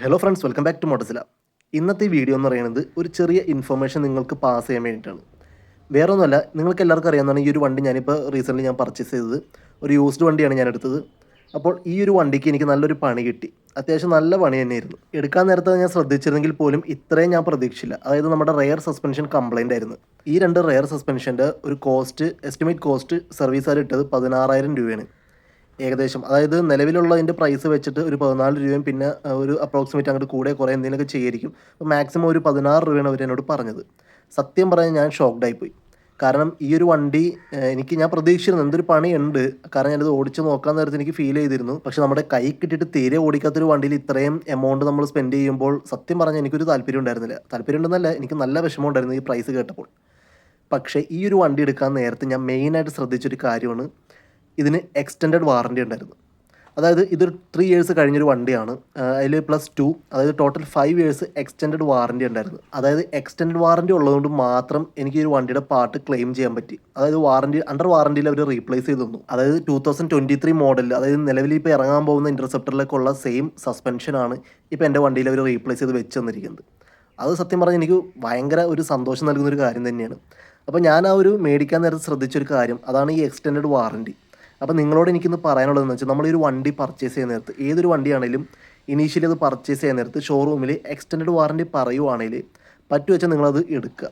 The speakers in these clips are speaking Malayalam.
Hello friends, welcome back to മോട്ടസില. ഇന്നത്തെ വീഡിയോ എന്ന് പറയുന്നത് ഒരു ചെറിയ ഇൻഫർമേഷൻ നിങ്ങൾക്ക് പാസ് ചെയ്യാൻ വേണ്ടിയിട്ടാണ്. വേറെ ഒന്നുമല്ല, നിങ്ങൾക്ക് എല്ലാവർക്കും അറിയാവുന്നതാണ് ഈ ഒരു വണ്ടി ഞാനിപ്പോൾ റീസെൻ്റ്ലി ഞാൻ പർച്ചേസ് ചെയ്തത് ഒരു യൂസ്ഡ് വണ്ടിയാണ് ഞാൻ എടുത്തത്. അപ്പോൾ ഈ ഒരു വണ്ടിക്ക് എനിക്ക് നല്ലൊരു പണി കിട്ടി. അത്യാവശ്യം നല്ല പണി തന്നെയായിരുന്നു. എടുക്കാൻ നേരത്തെ ഞാൻ ശ്രദ്ധിച്ചിരുന്നെങ്കിൽ പോലും ഇത്രയും ഞാൻ പ്രതീക്ഷിച്ചില്ല. അതായത് നമ്മുടെ റെയർ സസ്പെൻഷൻ കംപ്ലൈൻ്റ് ആയിരുന്നു. ഈ രണ്ട് റെയർ സസ്പെൻഷൻ്റെ ഒരു എസ്റ്റിമേറ്റ് കോസ്റ്റ് സർവീസുകാർ ഇട്ടത് 16,000 രൂപയാണ് ഏകദേശം. അതായത് നിലവിലുള്ളതിൻ്റെ പ്രൈസ് വെച്ചിട്ട് ഒരു 14 രൂപയും പിന്നെ ഒരു അപ്രോക്സിമേറ്റ് അങ്ങോട്ട് കൂടെ കുറേ എന്തെങ്കിലുമൊക്കെ ചെയ്യായിരിക്കും. അപ്പോൾ മാക്സിമം ഒരു 16 രൂപയാണ് അവർ എന്നോട് പറഞ്ഞത്. സത്യം പറഞ്ഞാൽ ഞാൻ ഷോക്ക്ഡായിപ്പോയി. കാരണം ഈ ഒരു വണ്ടി ഞാൻ പ്രതീക്ഷിച്ചിരുന്നു എന്തൊരു പണിയുണ്ട്. കാരണം ഞാനത് ഓടിച്ച് നോക്കാൻ നേരത്ത് എനിക്ക് ഫീൽ ചെയ്തിരുന്നു. പക്ഷേ നമ്മുടെ കൈ കിട്ടിയിട്ട് തീരെ ഓടിക്കാത്തൊരു വണ്ടിയിൽ ഇത്രയും എമൗണ്ട് നമ്മൾ സ്പെൻഡ് ചെയ്യുമ്പോൾ സത്യം പറഞ്ഞാൽ എനിക്കൊരു താല്പര്യം ഉണ്ടായിരുന്നില്ല. താല്പര്യം ഉണ്ടെന്നല്ല, എനിക്ക് നല്ല വിഷമം ഉണ്ടായിരുന്നു ഈ പ്രൈസ് കേട്ടപ്പോൾ. പക്ഷേ ഈ ഒരു വണ്ടി എടുക്കാൻ നേരത്തെ ഞാൻ മെയിനായിട്ട് ശ്രദ്ധിച്ചൊരു കാര്യമാണ്, ഇതിന് എക്സ്റ്റെൻഡഡ് വാറണ്ടി ഉണ്ടായിരുന്നു. അതായത് ഇതൊരു 3 ഇയേഴ്സ് കഴിഞ്ഞൊരു വണ്ടിയാണ്. അതിൽ +2, അതായത് ടോട്ടൽ 5 ഇയേഴ്സ് എക്സ്റ്റെൻഡഡ് വാറണ്ടി ഉണ്ടായിരുന്നു. അതായത് എക്സ്റ്റെൻഡഡ് വാറണ്ടി ഉള്ളതുകൊണ്ട് മാത്രം എനിക്ക് ഈ ഒരു വണ്ടിയുടെ പാർട്ട് ക്ലെയിം ചെയ്യാൻ പറ്റി. അതായത് അണ്ടർ വാറണ്ടിയിൽ അവർ റീപ്ലേസ് ചെയ്ത് തന്നു. അതായത് 2023 മോഡലിൽ, അതായത് നിലവിൽ ഇപ്പോൾ ഇറങ്ങാൻ പോകുന്ന ഇൻ്റർസെപ്റ്ററിലേക്കുള്ള സെയിം സസ്പെൻഷനാണ് ഇപ്പോൾ എൻ്റെ വണ്ടിയിൽ അവർ റീപ്ലേസ് ചെയ്ത് വെച്ച് തന്നിരിക്കുന്നത്. അത് സത്യം പറഞ്ഞാൽ എനിക്ക് ഭയങ്കര ഒരു സന്തോഷം നൽകുന്നൊരു കാര്യം തന്നെയാണ്. അപ്പോൾ ഞാൻ ആ ഒരു മേടിക്കാൻ നേരത്തെ ശ്രദ്ധിച്ചൊരു കാര്യം അതാണ് ഈ എക്സ്റ്റെൻഡഡ് വാറണ്ടി. അപ്പോൾ നിങ്ങളോട് എനിക്കിന്ന് പറയാനുള്ളതെന്ന് വെച്ചാൽ, നമ്മളൊരു വണ്ടി പർച്ചേസ് ചെയ്യുന്ന നേരത്ത്, ഏതൊരു വണ്ടിയാണെങ്കിലും ഇനീഷ്യലി അത് പർച്ചേസ് ചെയ്യുന്ന നേരത്ത് ഷോറൂമിൽ എക്സ്റ്റെൻഡഡ് വാറണ്ടി പറയുവാണെങ്കിൽ പറ്റുവെച്ചാൽ നിങ്ങളത് എടുക്കുക.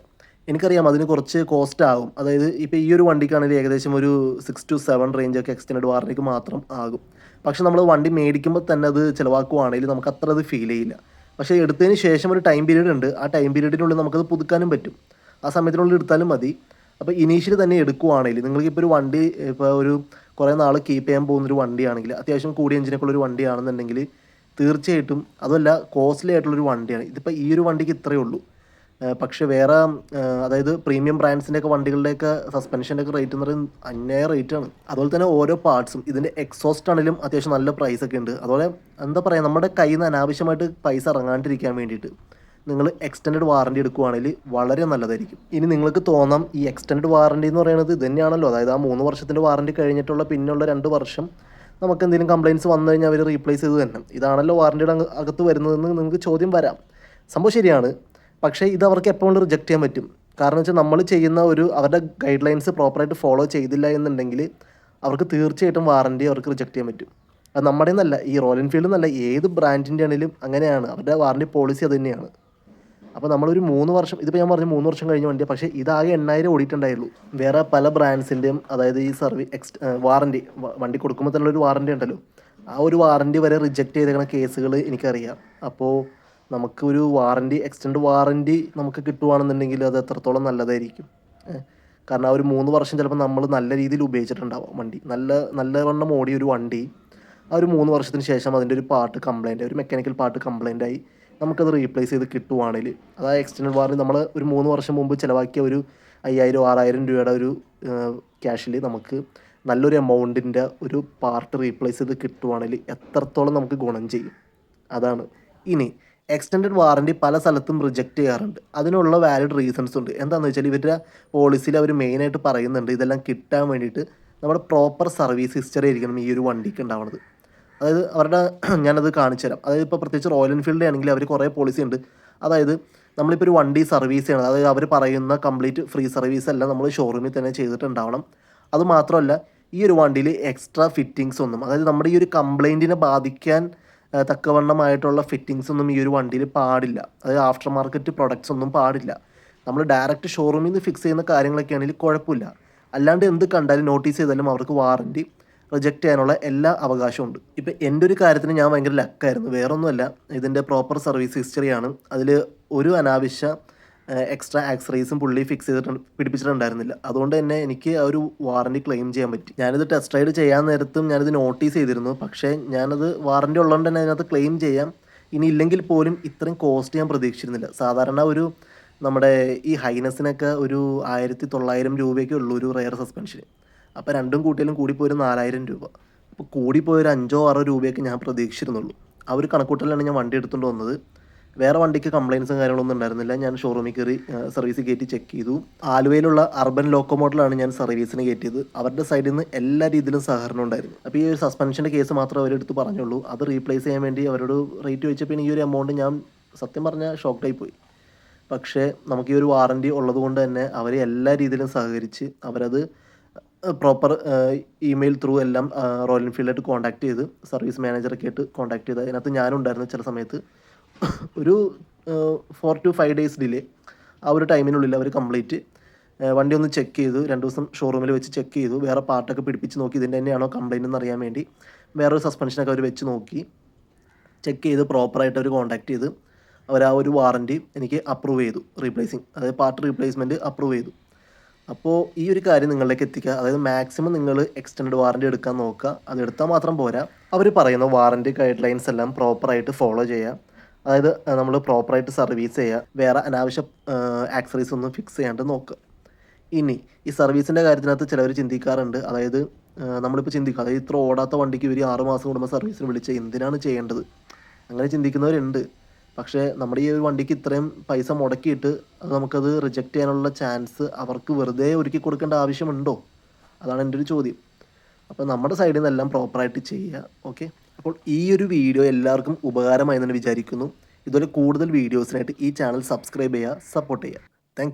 എനിക്കറിയാം അതിന് കുറച്ച് കോസ്റ്റ് ആകും. അതായത് ഇപ്പോൾ ഈ ഒരു വണ്ടിക്കാണെങ്കിൽ ഏകദേശം ഒരു 6 to 7 റേഞ്ചൊക്കെ എക്സ്റ്റെൻഡഡ് വാറണ്ടിക്ക് മാത്രം ആകും. പക്ഷേ നമ്മൾ വണ്ടി മേടിക്കുമ്പോൾ തന്നെ അത് ചിലവാക്കുവാണെങ്കിൽ നമുക്ക് അത്ര അത് ഫീൽ ചെയ്യില്ല. പക്ഷേ എടുത്തതിന് ശേഷം ഒരു ടൈം പീരീഡ് ഉണ്ട്. ആ ടൈം പീരീഡിനുള്ളിൽ നമുക്കത് പുതുക്കാനും പറ്റും. ആ സമയത്തിനുള്ളിൽ എടുത്താലും മതി. അപ്പോൾ ഇനീഷ്യലി തന്നെ എടുക്കുവാണെങ്കിൽ നിങ്ങൾക്കിപ്പോൾ ഒരു വണ്ടി ഇപ്പോൾ ഒരു കുറേ നാൾ കീപ്പ് ചെയ്യാൻ പോകുന്നൊരു വണ്ടിയാണെങ്കിൽ, അത്യാവശ്യം കൂടിയ എഞ്ചിനൊക്കെ ഉള്ളൊരു വണ്ടിയാണെന്നുണ്ടെങ്കിൽ തീർച്ചയായിട്ടും അതുമല്ല കോസ്റ്റ്ലി ആയിട്ടുള്ളൊരു വണ്ടിയാണ്. ഇതിപ്പോൾ ഈ ഒരു വണ്ടിക്ക് ഇത്രയേ ഉള്ളൂ. പക്ഷേ വേറെ അതായത് പ്രീമിയം ബ്രാൻഡ്സിൻ്റെയൊക്കെ വണ്ടികളുടെയൊക്കെ സസ്പെൻഷൻ്റെയൊക്കെ റേറ്റ് എന്ന് പറയുന്നത് അന്യായ റേറ്റാണ്. അതുപോലെ തന്നെ ഓരോ പാർട്സും, ഇതിൻ്റെ എക്സോസ്റ്റ് ആണെങ്കിലും അത്യാവശ്യം നല്ല പ്രൈസൊക്കെ ഉണ്ട്. അതുപോലെ എന്താ പറയുക, നമ്മുടെ കയ്യിൽ നിന്ന് അനാവശ്യമായിട്ട് പൈസ ഇറങ്ങാണ്ടിരിക്കാൻ വേണ്ടിയിട്ട് നിങ്ങൾ എക്സ്റ്റെൻഡഡ് വാറണ്ടി എടുക്കുകയാണെങ്കിൽ വളരെ നല്ലതായിരിക്കും. ഇനി നിങ്ങൾക്ക് തോന്നാം ഈ എക്സ്റ്റെൻഡഡ് വാറണ്ടി എന്ന് പറയുന്നത് ഇത് തന്നെയാണല്ലോ, അതായത് ആ 3 വർഷത്തിൻ്റെ വാറണ്ടി കഴിഞ്ഞിട്ടുള്ള പിന്നെയുള്ള 2 വർഷം നമുക്ക് എന്തെങ്കിലും കംപ്ലയിൻറ്റ്സ് വന്നു കഴിഞ്ഞാൽ അവർ റീപ്ലേസ് ചെയ്ത് തന്നെ ഇതാണല്ലോ വാറണ്ടിയുടെ അകത്ത് വരുന്നതെന്ന് നിങ്ങൾക്ക് ചോദ്യം വരാം. സംഭവം ശരിയാണ്. പക്ഷേ ഇത് അവർക്ക് എപ്പോൾ റിജക്റ്റ് ചെയ്യാൻ പറ്റും. കാരണം വെച്ചാൽ നമ്മൾ ചെയ്യുന്ന അവരുടെ ഗൈഡ് ലൈൻസ് പ്രോപ്പറായിട്ട് ഫോളോ ചെയ്തില്ല എന്നുണ്ടെങ്കിൽ അവർക്ക് തീർച്ചയായിട്ടും വാറണ്ടി അവർക്ക് റിജക്റ്റ് ചെയ്യാൻ പറ്റും. അത് നമ്മുടെ എന്നല്ല, ഈ റോയൽ എൻഫീൽഡ് എന്നല്ല, ഏത് ബ്രാൻഡിൻ്റെ ആണെങ്കിലും അങ്ങനെയാണ്. അവരുടെ വാറണ്ടി പോളിസി അത് തന്നെയാണ്. അപ്പോൾ നമ്മളൊരു 3 വർഷം, ഇതിപ്പോൾ ഞാൻ പറഞ്ഞു 3 വർഷം കഴിഞ്ഞ വണ്ടിയാണ്, പക്ഷേ ഇതാകെ 8,000 ഓടിയിട്ടുണ്ടായുള്ളൂ. വേറെ പല ബ്രാൻഡ്സിൻ്റെയും അതായത് ഈ വാറണ്ടി വണ്ടി കൊടുക്കുമ്പോൾ തന്നെ ഒരു വാറണ്ടി ഉണ്ടല്ലോ, ആ ഒരു വാറണ്ടി വരെ റിജക്റ്റ് ചെയ്തേക്കുന്ന കേസുകൾ എനിക്കറിയാം. അപ്പോൾ നമുക്കൊരു എക്സ്റ്റെൻഡ് വാറണ്ടി നമുക്ക് കിട്ടുകയാണെന്നുണ്ടെങ്കിൽ അത് എത്രത്തോളം നല്ലതായിരിക്കും. കാരണം ആ ഒരു 3 വർഷം ചിലപ്പോൾ നമ്മൾ നല്ല രീതിയിൽ ഉപയോഗിച്ചിട്ടുണ്ടാവും വണ്ടി, നല്ലവണ്ണം ഓടിയ ഒരു വണ്ടി ആ ഒരു 3 വർഷത്തിന് ശേഷം അതിൻ്റെ ഒരു മെക്കാനിക്കൽ പാർട്ട് കംപ്ലൈൻ്റ് ആയി നമുക്കത് റീപ്ലേസ് ചെയ്ത് കിട്ടുവാണെങ്കിൽ, അതായത് എക്സ്റ്റെൻഡഡ് വാറണ്ടി നമ്മൾ ഒരു 3 വർഷം മുമ്പ് ചിലവാക്കിയ ഒരു 5,000-6,000 രൂപയുടെ ഒരു ക്യാഷിൽ നമുക്ക് നല്ലൊരു എമൗണ്ടിൻ്റെ ഒരു പാർട്ട് റീപ്ലേസ് ചെയ്ത് കിട്ടുവാണെങ്കിൽ എത്രത്തോളം നമുക്ക് ഗുണം ചെയ്യും. അതാണ്. ഇനി എക്സ്റ്റെൻഡഡ് വാറണ്ടി പല സ്ഥലത്തും റിജക്റ്റ് ചെയ്യാറുണ്ട്. അതിനുള്ള വാലിഡ് റീസൺസ് ഉണ്ട്. എന്താണെന്ന് വെച്ചാൽ ഇവരുടെ പോളിസിയിൽ അവർ മെയിനായിട്ട് പറയുന്നുണ്ട്, ഇതെല്ലാം കിട്ടാൻ വേണ്ടിയിട്ട് നമ്മുടെ പ്രോപ്പർ സർവീസ് ഹിസ്റ്ററി ആയിരിക്കണം ഈ ഒരു വണ്ടിക്ക് ഉണ്ടാവുന്നത്. അതായത് അവരുടെ ഞാനത് കാണിച്ചു തരാം. അതായത് ഇപ്പോൾ പ്രത്യേകിച്ച് റോയൽ എൻഫീൽഡ് ആണെങ്കിൽ അവർ കുറേ പോളിസി ഉണ്ട്. അതായത് നമ്മളിപ്പോൾ ഒരു വണ്ടി സർവീസ് ചെയ്യണം, അതായത് അവർ പറയുന്ന കംപ്ലീറ്റ് ഫ്രീ സർവീസ് എല്ലാം നമ്മൾ ഷോറൂമിൽ തന്നെ ചെയ്തിട്ടുണ്ടാവണം. അതുമാത്രമല്ല ഈ ഒരു വണ്ടിയിൽ എക്സ്ട്രാ ഫിറ്റിങ്സ് ഒന്നും, അതായത് നമ്മുടെ ഈ ഒരു കംപ്ലൈൻറ്റിനെ ബാധിക്കാൻ തക്കവണ്ണമായിട്ടുള്ള ഫിറ്റിങ്സ് ഒന്നും ഈ ഒരു വണ്ടിയിൽ പാടില്ല. അതായത് ആഫ്റ്റർ മാർക്കറ്റ് പ്രൊഡക്ട്സ് ഒന്നും പാടില്ല. നമ്മൾ ഡയറക്റ്റ് ഷോറൂമിൽ നിന്ന് ഫിക്സ് ചെയ്യുന്ന കാര്യങ്ങളൊക്കെ ആണെങ്കിൽ കുഴപ്പമില്ല. അല്ലാണ്ട് എന്ത് കണ്ടാലും നോട്ടീസ് ചെയ്താലും അവർക്ക് വാറണ്ടി റിജക്റ്റ് ചെയ്യാനുള്ള എല്ലാ അവകാശമുണ്ട്. ഇപ്പം എൻ്റെ ഒരു കാര്യത്തിന് ഞാൻ ഭയങ്കര ലക്കായിരുന്നു. വേറൊന്നുമല്ല, ഇതിൻ്റെ പ്രോപ്പർ സർവീസ് ഹിസ്റ്ററിയാണ്. അതിൽ ഒരു അനാവശ്യ എക്സ്ട്രാ ആക്സറീസും പുള്ളി പിടിപ്പിച്ചിട്ടുണ്ടായിരുന്നില്ല. അതുകൊണ്ട് തന്നെ എനിക്ക് ആ ഒരു വാറണ്ടി ക്ലെയിം ചെയ്യാൻ പറ്റി. ഞാനിത് ടെസ്റ്റ് റൈഡ് ചെയ്യാൻ നേരത്തും ഞാനിത് നോട്ടീസ് ചെയ്തിരുന്നു. പക്ഷേ ഞാനത് വാറണ്ടി ഉള്ളതുകൊണ്ട് തന്നെ അതിനകത്ത് ക്ലെയിം ചെയ്യാം. ഇനി ഇല്ലെങ്കിൽ പോലും ഇത്രയും കോസ്റ്റ് ഞാൻ പ്രതീക്ഷിച്ചിരുന്നില്ല. സാധാരണ നമ്മുടെ ഈ ഹൈനസിനൊക്കെ ഒരു 1,900 രൂപയൊക്കെ ഉള്ളൂ ഒരു റെയർ സസ്പെൻഷന്. അപ്പോൾ രണ്ടും കൂട്ടിയാലും കൂടിപ്പോയൊരു 4,000 രൂപ. അപ്പോൾ കൂടിപ്പോയൊരു 5-6 രൂപയൊക്കെ ഞാൻ പ്രതീക്ഷിച്ചിരുന്നുള്ളൂ. ആ ഒരു കണക്കൂട്ടലാണ് ഞാൻ വണ്ടി എടുത്തുകൊണ്ട് വന്നത്. വേറെ വണ്ടിക്ക് കംപ്ലയിൻസും കാര്യങ്ങളൊന്നും ഉണ്ടായിരുന്നില്ല. ഞാൻ ഷോറൂമിൽ കയറി സർവീസ് കയറ്റി ചെക്ക് ചെയ്തു. ആലുവയിലുള്ള അർബൻ ലോക്കോമോട്ടിലാണ് ഞാൻ സർവീസിന് കയറ്റിയത്. അവരുടെ സൈഡിൽ നിന്ന് എല്ലാ രീതിയിലും സഹകരണം ഉണ്ടായിരുന്നു. അപ്പോൾ ഈ ഒരു സസ്പെൻഷൻ്റെ കേസ് മാത്രമേ അവരെടുത്ത് പറഞ്ഞുള്ളൂ. അത് റീപ്ലേസ് ചെയ്യാൻ വേണ്ടി അവരോട് റേറ്റ് ചോദിച്ചപ്പോൾ ഈ ഒരു എമൗണ്ട് ഞാൻ സത്യം പറഞ്ഞാൽ ഷോക്കായി പോയി. പക്ഷേ നമുക്ക് ഈ ഒരു വാറൻറ്റി ഉള്ളതുകൊണ്ട് തന്നെ അവർ എല്ലാ രീതിയിലും സഹകരിച്ച് അവരത് പ്രോപ്പർ ഇമെയിൽ ത്രൂ എല്ലാം റോയൽ എൻഫീൽഡായിട്ട് കോൺടാക്ട് ചെയ്ത് സർവീസ് മാനേജറൊക്കെ ആയിട്ട് കോൺടാക്ട് ചെയ്ത് അതിനകത്ത് ഞാനും ഉണ്ടായിരുന്നു. ചില സമയത്ത് ഒരു 4 to 5 days ഡിലേ. ആ ഒരു ടൈമിനുള്ളിൽ അവർ കംപ്ലീറ്റ് വണ്ടി ഒന്ന് ചെക്ക് ചെയ്തു. 2 ദിവസം ഷോറൂമിൽ വെച്ച് ചെക്ക് ചെയ്തു. വേറെ പാർട്ടൊക്കെ പിടിപ്പിച്ച് നോക്കി ഇതിൻ്റെ തന്നെയാണോ കംപ്ലയിൻ്റ് എന്ന് അറിയാൻ വേണ്ടി വേറൊരു സസ്പെൻഷനൊക്കെ അവർ വെച്ച് നോക്കി ചെക്ക് ചെയ്ത് പ്രോപ്പറായിട്ട് അവർ കോൺടാക്ട് ചെയ്ത് അവർ ആ ഒരു വാറൻറ്റി എനിക്ക് അപ്രൂവ് ചെയ്തു. റീപ്ലേസിങ്, അതായത് പാർട്ട് റീപ്ലേസ്മെൻറ്റ് അപ്രൂവ് ചെയ്തു. അപ്പോൾ ഈ ഒരു കാര്യം നിങ്ങളിലേക്ക് എത്തിക്കുക. അതായത് മാക്സിമം നിങ്ങൾ എക്സ്റ്റൻഡ് വാറൻറ്റി എടുക്കാൻ നോക്കുക. അതെടുത്താൽ മാത്രം പോരാ, അവർ പറയുന്ന വാറൻറ്റി ഗൈഡ് ലൈൻസ് എല്ലാം പ്രോപ്പറായിട്ട് ഫോളോ ചെയ്യുക. അതായത് നമ്മൾ പ്രോപ്പറായിട്ട് സർവീസ് ചെയ്യുക. വേറെ അനാവശ്യ ആക്സറീസ് ഒന്നും ഫിക്സ് ചെയ്യാണ്ട് നോക്കുക. ഇനി ഈ സർവീസിൻ്റെ കാര്യത്തിനകത്ത് ചിലവർ ചിന്തിക്കാറുണ്ട്. അതായത് നമ്മളിപ്പോൾ ചിന്തിക്കുക, അതായത് ഇത്ര ഓടാത്ത വണ്ടിക്ക് ഇവർ 6 മാസം കൂടുമ്പോൾ സർവീസിന് വിളിച്ച് എന്തിനാണ് ചെയ്യേണ്ടത്, അങ്ങനെ ചിന്തിക്കുന്നവരുണ്ട്. പക്ഷേ നമ്മുടെ ഈ ഒരു വണ്ടിക്ക് ഇത്രയും പൈസ മുടക്കിയിട്ട് അത് നമുക്കത് റിജക്റ്റ് ചെയ്യാനുള്ള ചാൻസ് അവർക്ക് വെറുതെ ഒരുക്കി കൊടുക്കേണ്ട ആവശ്യമുണ്ടോ? അതാണ് എൻ്റെ ഒരു ചോദ്യം. അപ്പോൾ നമ്മുടെ സൈഡിൽ നിന്നെല്ലാം പ്രോപ്പറായിട്ട് ചെയ്യുക. ഓക്കെ, അപ്പോൾ ഈ ഒരു വീഡിയോ എല്ലാവർക്കും ഉപകാരമായി എന്ന് വിചാരിക്കുന്നു. ഇതുപോലെ കൂടുതൽ വീഡിയോസിനായിട്ട് ഈ ചാനൽ സബ്സ്ക്രൈബ് ചെയ്യുക, സപ്പോർട്ട് ചെയ്യുക. താങ്ക്